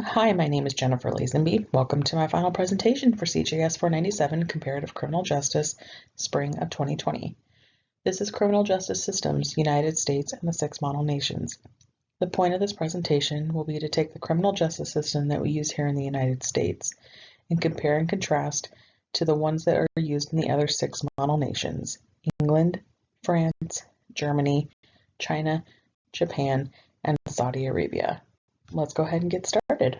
Hi, my name is Jennifer Lazenby. Welcome to my final presentation for CJS 497 Comparative Criminal Justice, Spring of 2020. This is Criminal Justice Systems, United States, and the 6 model nations. The point of this presentation will be to take the criminal justice system that we use here in the United States and compare and contrast to the ones that are used in the other 6 model nations: England, France, Germany, China, Japan, and Saudi Arabia. Let's go ahead and get started.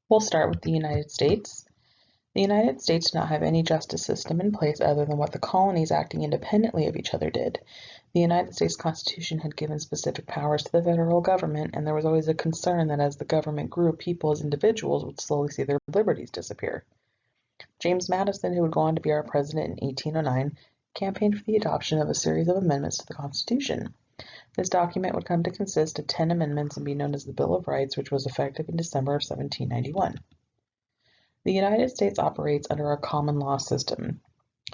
We'll start with the United States. The United States did not have any justice system in place other than what the colonies acting independently of each other did. The United States Constitution had given specific powers to the federal government, and there was always a concern that as the government grew, people as individuals would slowly see their liberties disappear. James Madison, who would go on to be our president in 1809, campaigned for the adoption of a series of amendments to the Constitution. This document would come to consist of 10 amendments and be known as the Bill of Rights, which was effective in December of 1791. The United States operates under a common law system.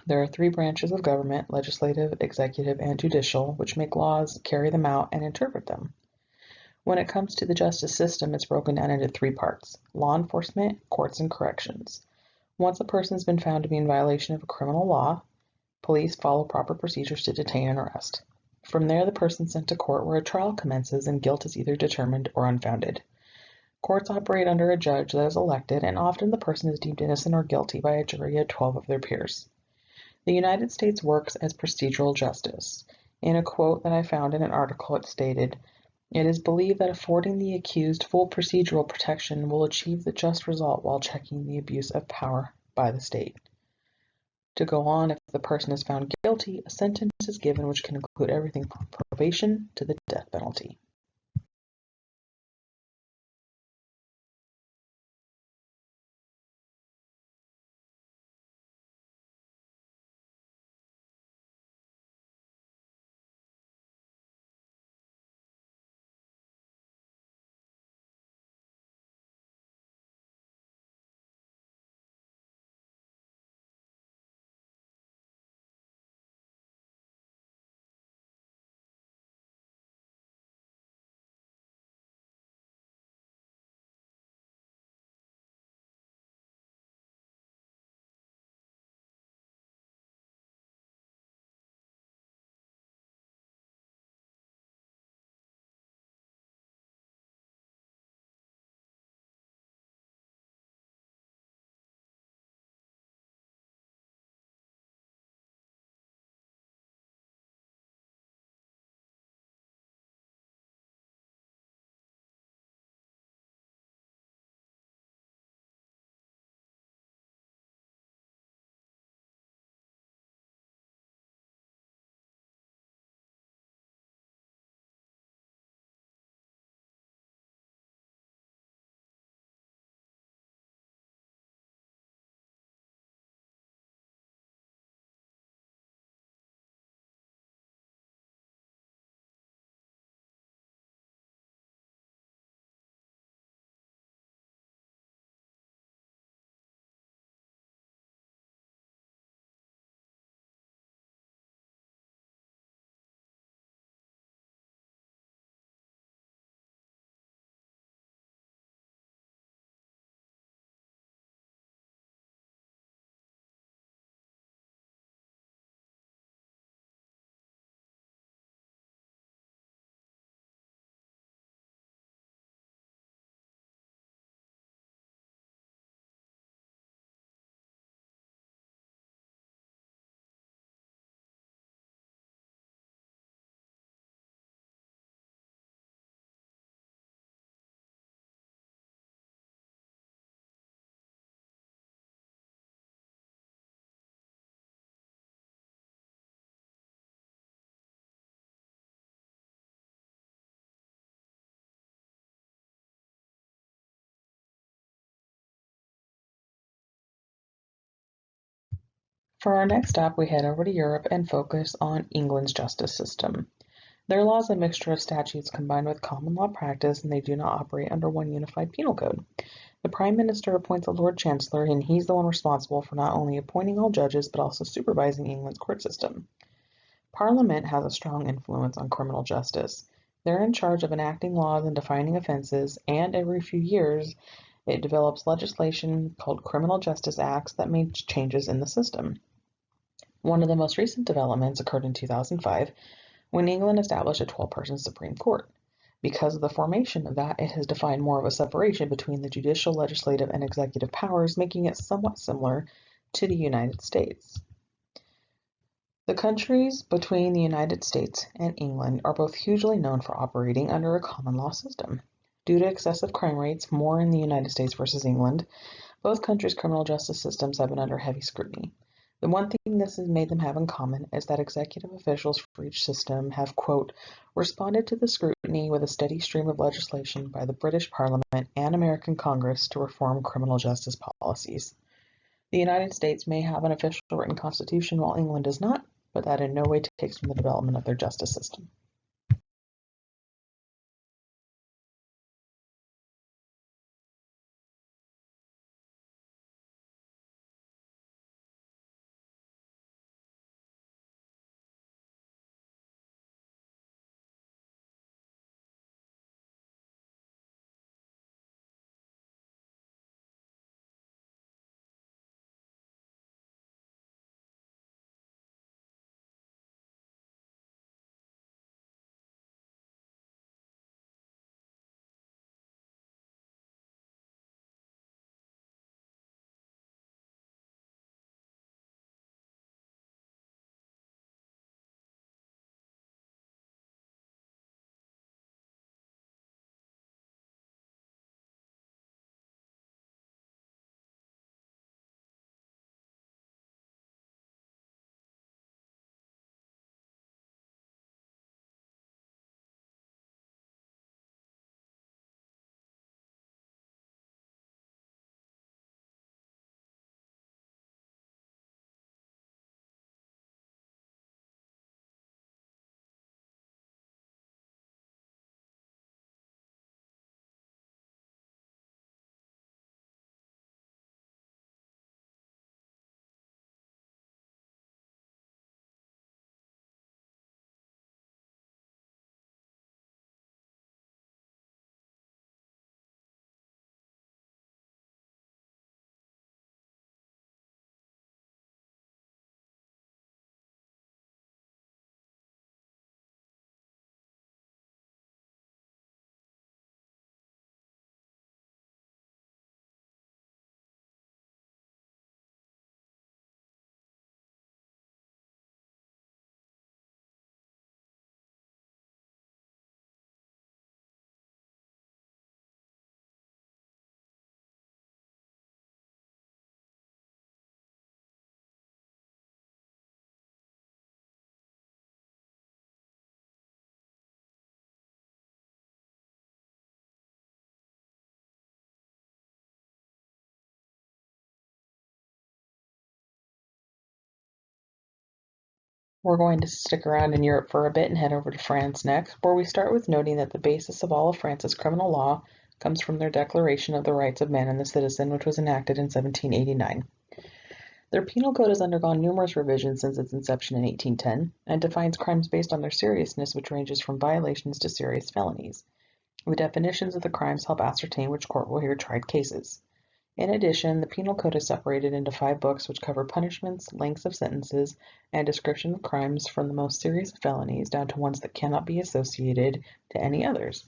There are 3 branches of government: legislative, executive, and judicial, which make laws, carry them out, and interpret them. When it comes to the justice system, it's broken down into 3 parts: law enforcement, courts, and corrections. Once a person has been found to be in violation of a criminal law, police follow proper procedures to detain and arrest. From there, the person is sent to court where a trial commences and guilt is either determined or unfounded. Courts operate under a judge that is elected, and often the person is deemed innocent or guilty by a jury of 12 of their peers. The United States works as procedural justice. In a quote that I found in an article, it stated, "It is believed that affording the accused full procedural protection will achieve the just result while checking the abuse of power by the state." To go on, if the person is found guilty, a sentence is given which can include everything from probation to the death penalty. For our next stop, we head over to Europe and focus on England's justice system. Their law is a mixture of statutes combined with common law practice, and they do not operate under one unified penal code. The Prime Minister appoints a Lord Chancellor, and he's the one responsible for not only appointing all judges, but also supervising England's court system. Parliament has a strong influence on criminal justice. They're in charge of enacting laws and defining offenses, and every few years, it develops legislation called criminal justice acts that make changes in the system. One of the most recent developments occurred in 2005 when England established a 12-person Supreme Court. Because of the formation of that, it has defined more of a separation between the judicial, legislative, and executive powers, making it somewhat similar to the United States. The countries between the United States and England are both hugely known for operating under a common law system. Due to excessive crime rates, more in the United States versus England, both countries' criminal justice systems have been under heavy scrutiny. The one thing this has made them have in common is that executive officials for each system have, quote, responded to the scrutiny with a steady stream of legislation by the British Parliament and American Congress to reform criminal justice policies. The United States may have an official written constitution while England does not, but that in no way takes from the development of their justice system. We're going to stick around in Europe for a bit and head over to France next, where we start with noting that the basis of all of France's criminal law comes from their Declaration of the Rights of Man and the Citizen, which was enacted in 1789. Their penal code has undergone numerous revisions since its inception in 1810 and defines crimes based on their seriousness, which ranges from violations to serious felonies. The definitions of the crimes help ascertain which court will hear tried cases. In addition, the penal code is separated into 5 books which cover punishments, lengths of sentences, and description of crimes from the most serious felonies down to ones that cannot be associated to any others.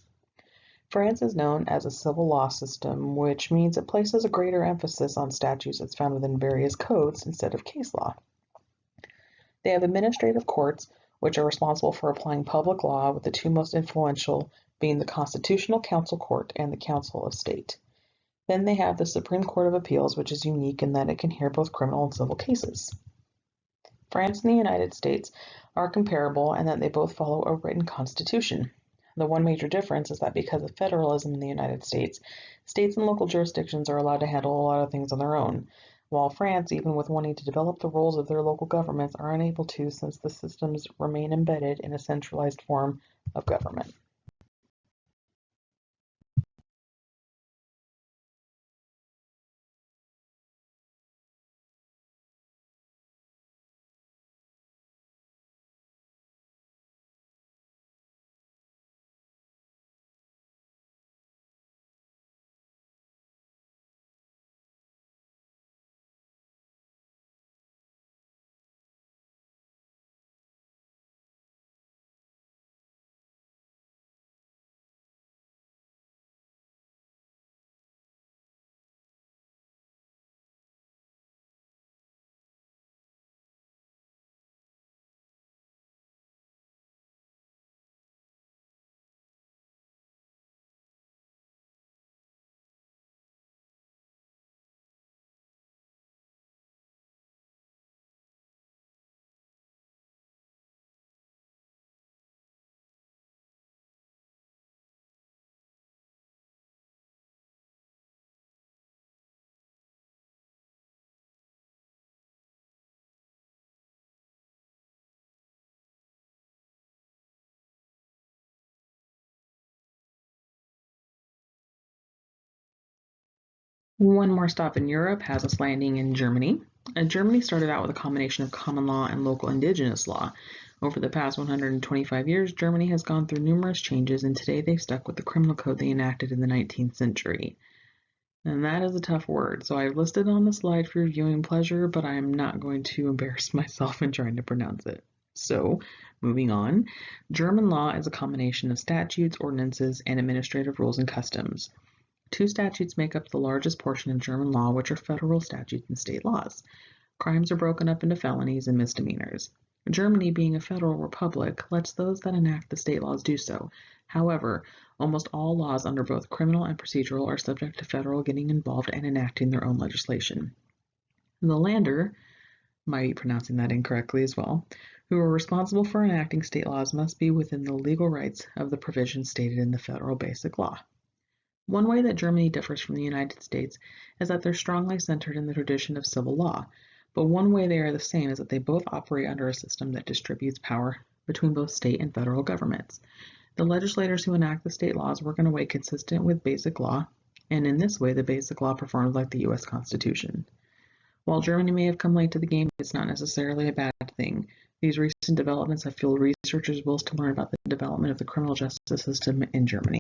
France is known as a civil law system, which means it places a greater emphasis on statutes that's found within various codes instead of case law. They have administrative courts, which are responsible for applying public law, with the 2 most influential being the Constitutional Council Court and the Council of State. Then they have the Supreme Court of Appeals, which is unique in that it can hear both criminal and civil cases. France and the United States are comparable in that they both follow a written constitution. The one major difference is that because of federalism in the United States, states and local jurisdictions are allowed to handle a lot of things on their own, while France, even with wanting to develop the roles of their local governments, are unable to since the systems remain embedded in a centralized form of government. One more stop in Europe has us landing in Germany. Germany started out with a combination of common law and local indigenous law. Over the past 125 years, Germany has gone through numerous changes, and today they've stuck with the criminal code they enacted in the 19th century. And that is a tough word, so I've listed on the slide for your viewing pleasure, but I am not going to embarrass myself in trying to pronounce it. So, moving on, German law is a combination of statutes, ordinances, and administrative rules and customs. Two statutes make up the largest portion of German law, which are federal statutes and state laws. Crimes are broken up into felonies and misdemeanors. Germany, being a federal republic, lets those that enact the state laws do so. However, almost all laws under both criminal and procedural are subject to federal getting involved and enacting their own legislation. The Länder, might be pronouncing that incorrectly as well, who are responsible for enacting state laws must be within the legal rights of the provisions stated in the federal basic law. One way that Germany differs from the United States is that they're strongly centered in the tradition of civil law, but one way they are the same is that they both operate under a system that distributes power between both state and federal governments. The legislators who enact the state laws work in a way consistent with basic law, and in this way the basic law performs like the US Constitution. While Germany may have come late to the game, it's not necessarily a bad thing. These recent developments have fueled researchers' wills to learn about the development of the criminal justice system in Germany.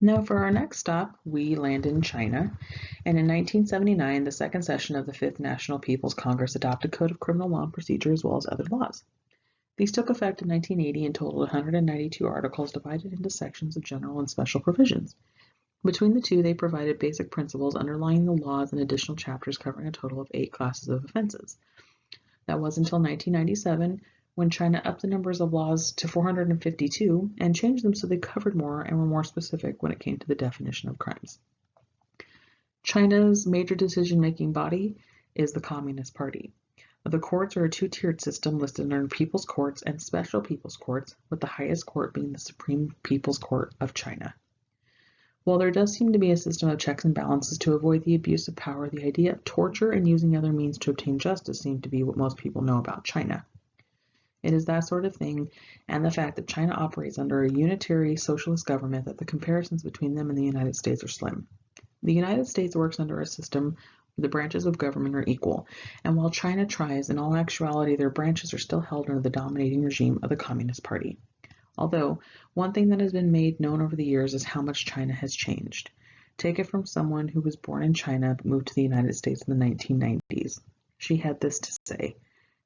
Now for our next stop, we land in China, and in 1979, the second session of the Fifth National People's Congress adopted Code of Criminal Law and Procedure as well as other laws. These took effect in 1980 and totaled 192 articles divided into sections of general and special provisions. Between the two, they provided basic principles underlying the laws and additional chapters covering a total of 8 classes of offenses. That was until 1997, when China upped the numbers of laws to 452 and changed them so they covered more and were more specific when it came to the definition of crimes. China's major decision-making body is the Communist Party. The courts are a two-tiered system listed under People's Courts and Special People's Courts, with the highest court being the Supreme People's Court of China. While there does seem to be a system of checks and balances to avoid the abuse of power, the idea of torture and using other means to obtain justice seem to be what most people know about China. It is that sort of thing, and the fact that China operates under a unitary socialist government, that the comparisons between them and the United States are slim. The United States works under a system where the branches of government are equal, and while China tries, in all actuality their branches are still held under the dominating regime of the Communist Party. Although, one thing that has been made known over the years is how much China has changed. Take it from someone who was born in China but moved to the United States in the 1990s. She had this to say: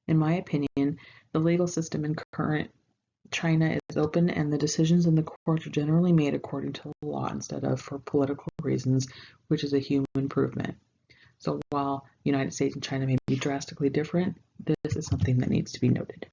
"In my opinion, the legal system in current China is open, and the decisions in the courts are generally made according to the law instead of for political reasons, which is a huge improvement. So while United States and China may be drastically different, this is something that needs to be noted.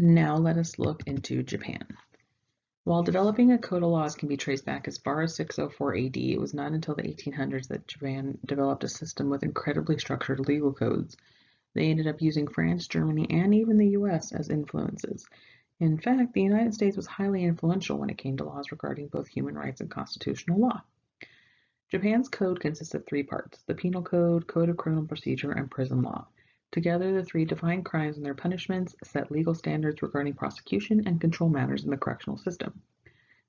Now let us look into Japan. While developing a code of laws can be traced back as far as 604 AD, it was not until the 1800s that Japan developed a system with incredibly structured legal codes. They ended up using France, Germany, and even the US as influences. In fact, the United States was highly influential when it came to laws regarding both human rights and constitutional law. Japan's code consists of three parts: the Penal Code, Code of Criminal Procedure, and Prison Law. Together, the three define crimes and their punishments, set legal standards regarding prosecution, and control matters in the correctional system.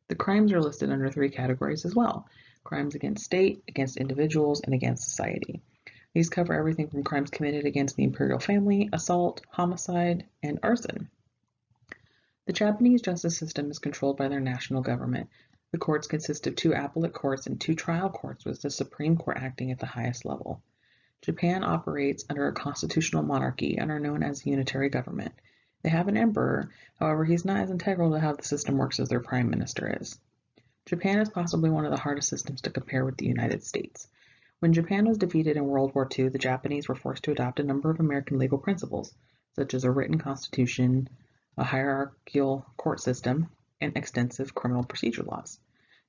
The crimes are listed under three categories as well: crimes against state, against individuals, and against society. These cover everything from crimes committed against the imperial family, assault, homicide, and arson. The Japanese justice system is controlled by their national government. The courts consist of two appellate courts and two trial courts, with the Supreme Court acting at the highest level. Japan operates under a constitutional monarchy and are known as a unitary government. They have an emperor, however, he's not as integral to how the system works as their prime minister is. Japan is possibly one of the hardest systems to compare with the United States. When Japan was defeated in World War II, the Japanese were forced to adopt a number of American legal principles, such as a written constitution, a hierarchical court system, and extensive criminal procedure laws.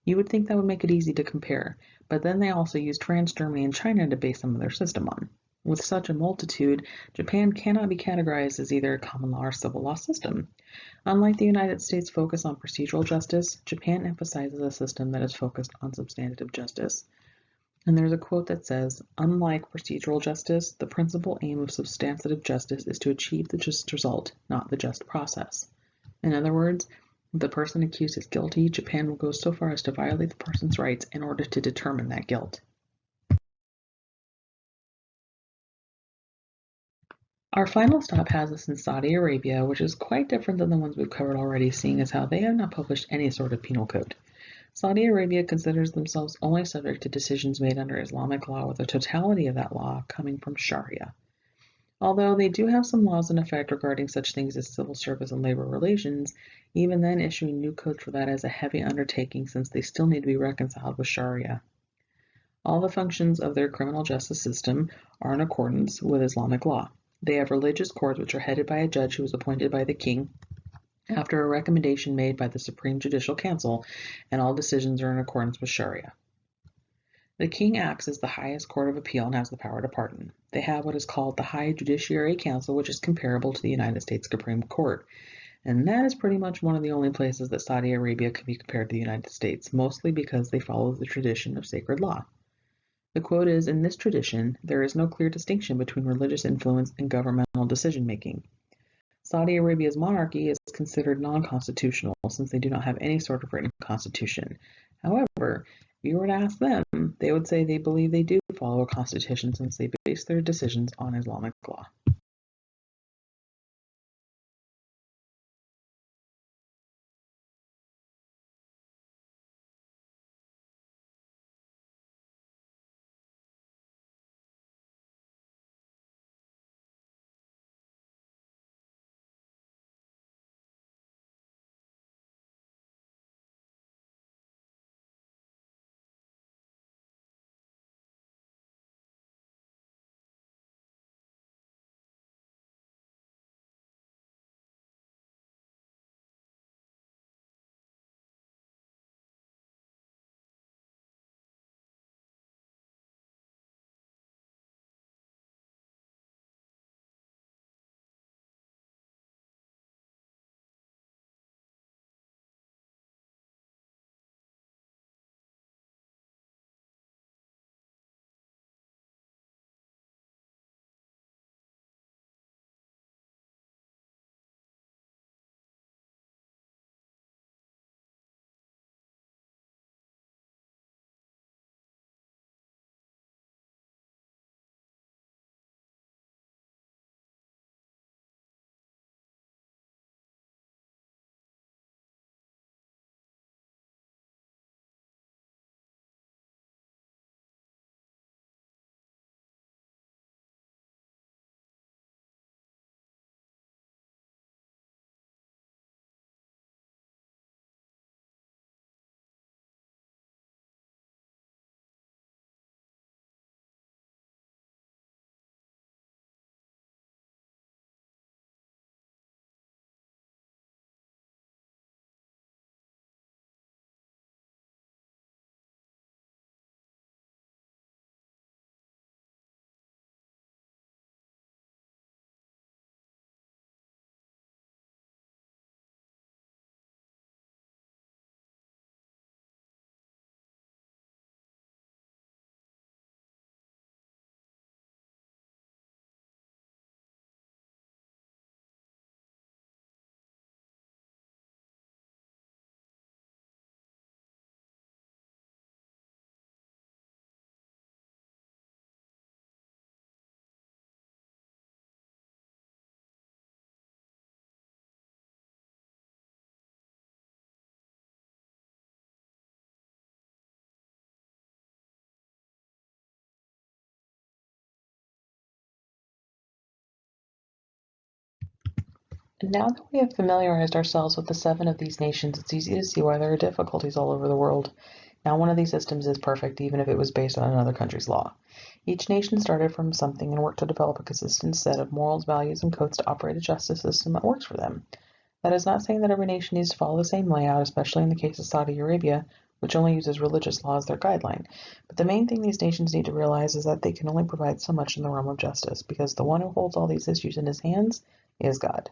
You would think that would make it easy to compare, but then they also used France, Germany, and China to base some of their system on. With such a multitude, Japan cannot be categorized as either a common law or civil law system. Unlike the United States' focus on procedural justice, Japan emphasizes a system that is focused on substantive justice. And there's a quote that says, "Unlike procedural justice, the principal aim of substantive justice is to achieve the just result, not the just process." In other words, if the person accused is guilty, Japan will go so far as to violate the person's rights in order to determine that guilt. Our final stop has us in Saudi Arabia, which is quite different than the ones we've covered already, seeing as how they have not published any sort of penal code. Saudi Arabia considers themselves only subject to decisions made under Islamic law, with the totality of that law coming from Sharia. Although they do have some laws in effect regarding such things as civil service and labor relations, even then issuing new codes for that is a heavy undertaking, since they still need to be reconciled with Sharia. All the functions of their criminal justice system are in accordance with Islamic law. They have religious courts which are headed by a judge who is appointed by the king after a recommendation made by the Supreme Judicial Council, and all decisions are in accordance with Sharia. The king acts as the highest court of appeal and has the power to pardon. They have what is called the High Judiciary Council, which is comparable to the United States Supreme Court. And that is pretty much one of the only places that Saudi Arabia can be compared to the United States, mostly because they follow the tradition of sacred law. The quote is, "In this tradition, there is no clear distinction between religious influence and governmental decision-making." Saudi Arabia's monarchy is considered non-constitutional since they do not have any sort of written constitution. However, if you were to ask them, they would say they believe they do follow a constitution since they base their decisions on Islamic law. Now that we have familiarized ourselves with the 7 of these nations, it's easy to see why there are difficulties all over the world. Not one of these systems is perfect, even if it was based on another country's law. Each nation started from something and worked to develop a consistent set of morals, values, and codes to operate a justice system that works for them. That is not saying that every nation needs to follow the same layout, especially in the case of Saudi Arabia, which only uses religious law as their guideline. But the main thing these nations need to realize is that they can only provide so much in the realm of justice, because the one who holds all these issues in his hands is God.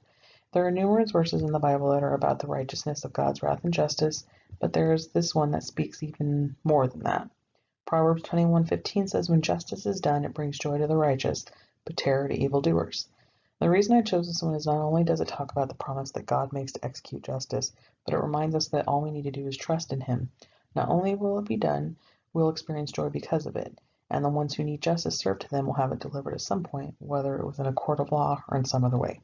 There are numerous verses in the Bible that are about the righteousness of God's wrath and justice, but there is this one that speaks even more than that. Proverbs 21:15 says, "When justice is done, it brings joy to the righteous, but terror to evildoers." The reason I chose this one is not only does it talk about the promise that God makes to execute justice, but it reminds us that all we need to do is trust in Him. Not only will it be done, we'll experience joy because of it, and the ones who need justice served to them will have it delivered at some point, whether it was in a court of law or in some other way.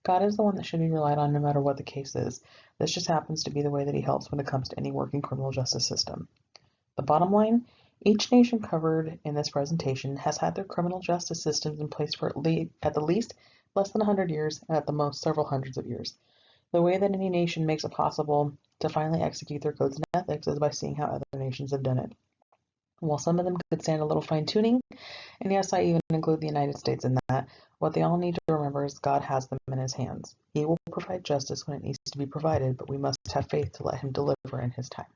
God is the one that should be relied on no matter what the case is. This just happens to be the way that He helps when it comes to any working criminal justice system. The bottom line, each nation covered in this presentation has had their criminal justice systems in place for at the least less than 100 years and at the most several hundreds of years. The way that any nation makes it possible to finally execute their codes and ethics is by seeing how other nations have done it. While some of them could stand a little fine-tuning, and yes, I even include the United States in that, what they all need to remember is God has them in His hands. He will provide justice when it needs to be provided, but we must have faith to let Him deliver in His time.